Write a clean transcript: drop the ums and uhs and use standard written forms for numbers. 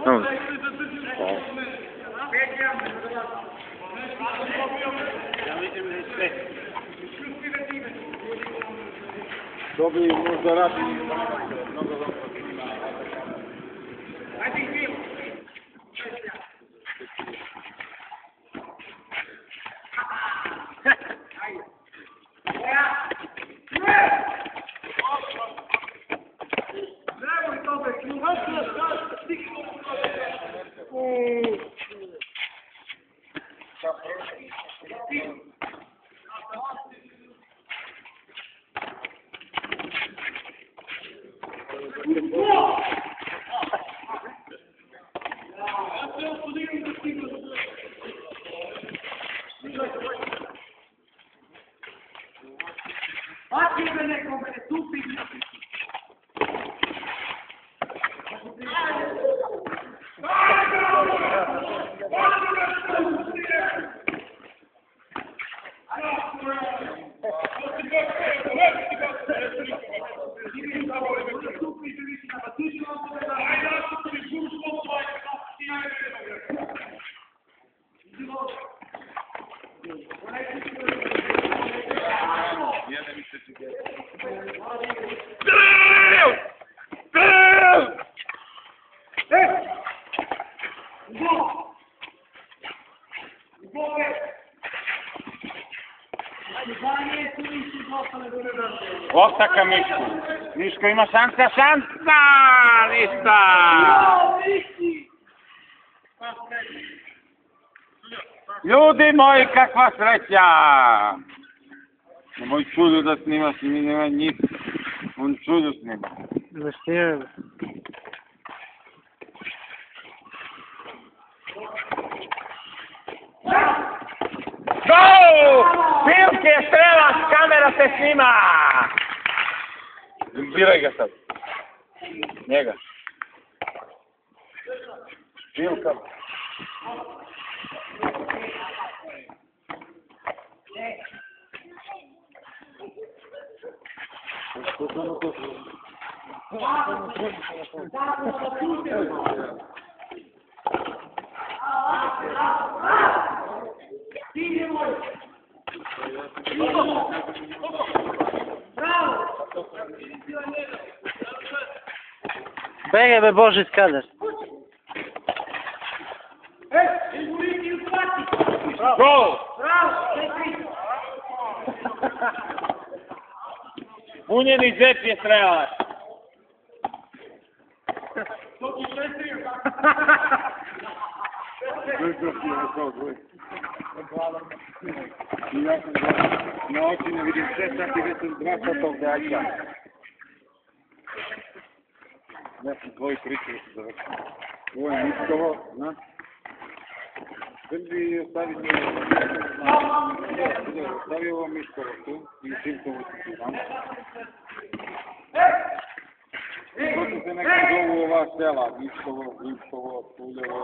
Dobro. Ja vidim da je sve. Dobili možda radi mnogo dobro. Optaka Mišku. Miško ima šansa, ništa! Ljudi moji, kakva sreća! Nemoj čudo da snimaš, mi nema nic. On čudo snima. Ne snimam. Go! Filke, strelaš, kamera se snima! Biraj ga sad. Njega. Filka. Begaj be Boži skader. Go! Punjeni džep je strelač. Ja sam na oči ne vidim sve, sad je već 2 sata ovdje ajka. Ja sam tvoji priču završio. Ovo je Miškovo, znaš? Bi ostavio ovo Miškovo tu i Simkovo tu znam. Možete neki zovu ova sela, Miškovo, Puljevo.